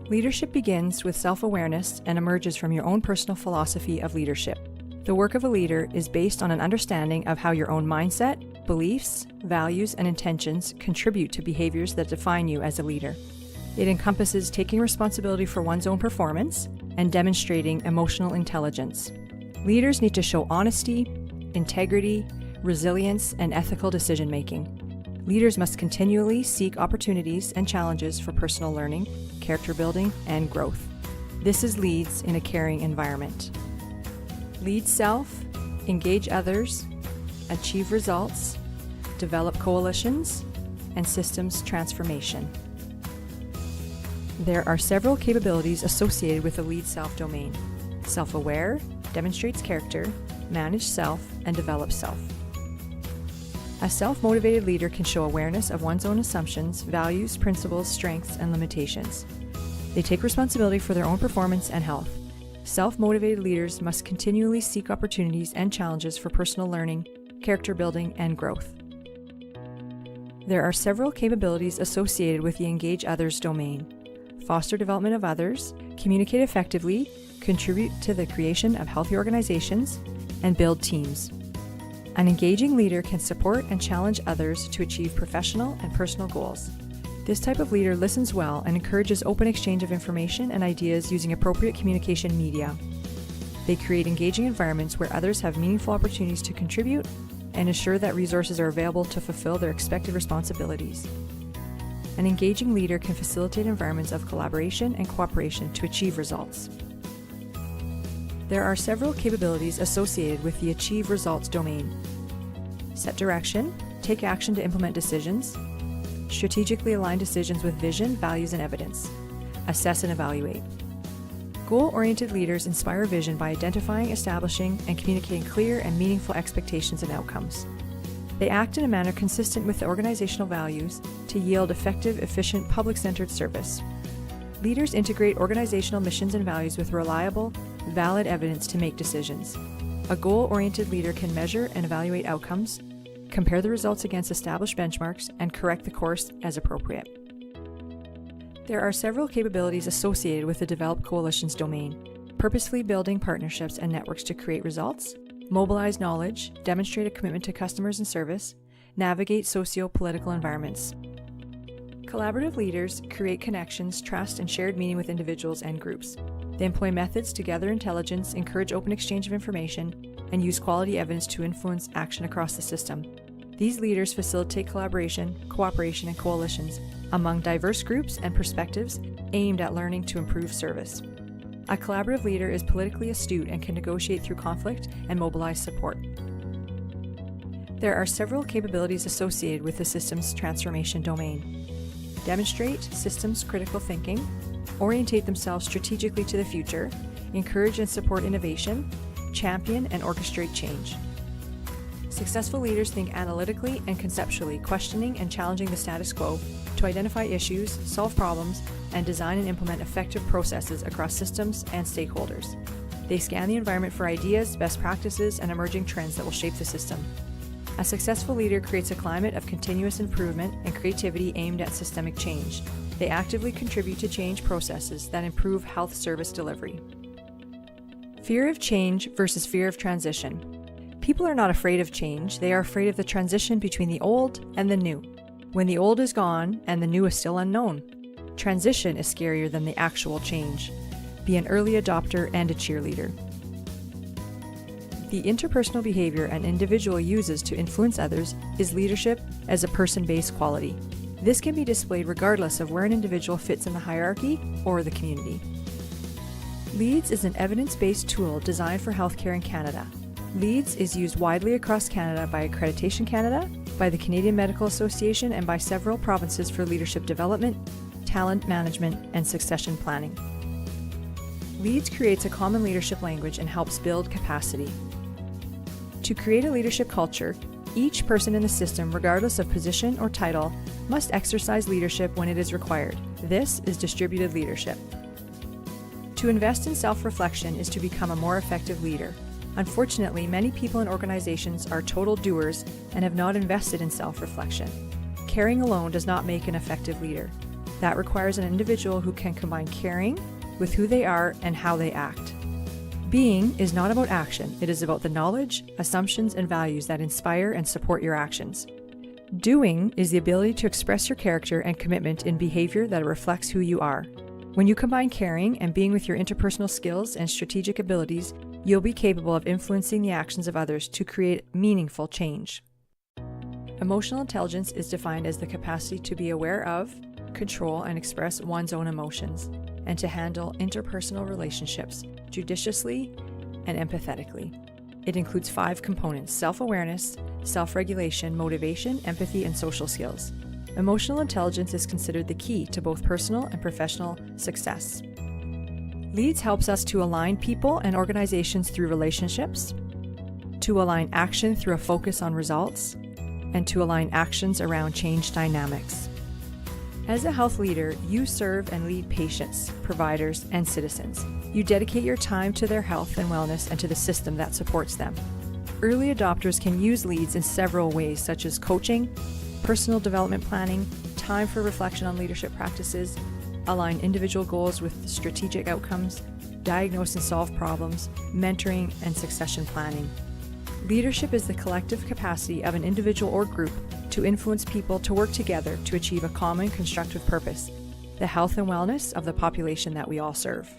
Leadership begins with self-awareness and emerges from your own personal philosophy of leadership. The work of a leader is based on an understanding of how your own mindset, beliefs, values, and intentions contribute to behaviors that define you as a leader. It encompasses taking responsibility for one's own performance and demonstrating emotional intelligence. Leaders need to show honesty, integrity, resilience, and ethical decision-making. Leaders must continually seek opportunities and challenges for personal learning, character building, and growth. This is leads in a caring environment. Lead self, engage others, achieve results, develop coalitions, and systems transformation. There are several capabilities associated with the lead self domain. Self-aware, demonstrates character, manage self, and develop self. A self-motivated leader can show awareness of one's own assumptions, values, principles, strengths, and limitations. They take responsibility for their own performance and health. Self-motivated leaders must continually seek opportunities and challenges for personal learning, character building, and growth. There are several capabilities associated with the engage others domain. Foster development of others, communicate effectively, contribute to the creation of healthy organizations, and build teams. An engaging leader can support and challenge others to achieve professional and personal goals. This type of leader listens well and encourages open exchange of information and ideas using appropriate communication media. They create engaging environments where others have meaningful opportunities to contribute and ensure that resources are available to fulfill their expected responsibilities. An engaging leader can facilitate environments of collaboration and cooperation to achieve results. There are several capabilities associated with the achieve results domain. Set direction, take action to implement decisions, strategically align decisions with vision, values, and evidence, assess and evaluate. Goal-oriented leaders inspire vision by identifying, establishing, and communicating clear and meaningful expectations and outcomes. They act in a manner consistent with the organizational values to yield effective, efficient, public-centered service. Leaders integrate organizational missions and values with reliable, valid evidence to make decisions. A goal-oriented leader can measure and evaluate outcomes, compare the results against established benchmarks, and correct the course as appropriate. There are several capabilities associated with the develop coalitions domain. Purposefully building partnerships and networks to create results, mobilize knowledge, demonstrate a commitment to customers and service, navigate socio-political environments. Collaborative leaders create connections, trust, and shared meaning with individuals and groups. They employ methods to gather intelligence, encourage open exchange of information, and use quality evidence to influence action across the system. These leaders facilitate collaboration, cooperation, and coalitions among diverse groups and perspectives aimed at learning to improve service. A collaborative leader is politically astute and can negotiate through conflict and mobilize support. There are several capabilities associated with the systems transformation domain. Demonstrate systems critical thinking, orientate themselves strategically to the future, encourage and support innovation, champion and orchestrate change. Successful leaders think analytically and conceptually, questioning and challenging the status quo to identify issues, solve problems, and design and implement effective processes across systems and stakeholders. They scan the environment for ideas, best practices, and emerging trends that will shape the system. A successful leader creates a climate of continuous improvement and creativity aimed at systemic change. They actively contribute to change processes that improve health service delivery. Fear of change versus fear of transition. People are not afraid of change, they are afraid of the transition between the old and the new. When the old is gone and the new is still unknown. Transition is scarier than the actual change. Be an early adopter and a cheerleader. The interpersonal behavior an individual uses to influence others is leadership as a person-based quality. This can be displayed regardless of where an individual fits in the hierarchy or the community. LEADS is an evidence-based tool designed for healthcare in Canada. LEADS is used widely across Canada by Accreditation Canada, by the Canadian Medical Association, and by several provinces for leadership development, talent management, and succession planning. LEADS creates a common leadership language and helps build capacity. To create a leadership culture, each person in the system, regardless of position or title, must exercise leadership when it is required. This is distributed leadership. To invest in self-reflection is to become a more effective leader. Unfortunately, many people and organizations are total doers and have not invested in self-reflection. Caring alone does not make an effective leader. That requires an individual who can combine caring with who they are and how they act. Being is not about action, it is about the knowledge, assumptions, and values that inspire and support your actions. Doing is the ability to express your character and commitment in behavior that reflects who you are. When you combine caring and being with your interpersonal skills and strategic abilities, you'll be capable of influencing the actions of others to create meaningful change. Emotional intelligence is defined as the capacity to be aware of, control, and express one's own emotions, and to handle interpersonal relationships judiciously and empathetically. It includes 5 components: self-awareness, self-regulation, motivation, empathy, and social skills. Emotional intelligence is considered the key to both personal and professional success. LEADS helps us to align people and organizations through relationships, to align action through a focus on results, and to align actions around change dynamics. As a health leader, you serve and lead patients, providers, and citizens. You dedicate your time to their health and wellness and to the system that supports them. Early adopters can use LEADS in several ways, such as coaching, personal development planning, time for reflection on leadership practices, align individual goals with strategic outcomes, diagnose and solve problems, mentoring, and succession planning. Leadership is the collective capacity of an individual or group to influence people to work together to achieve a common constructive purpose, the health and wellness of the population that we all serve.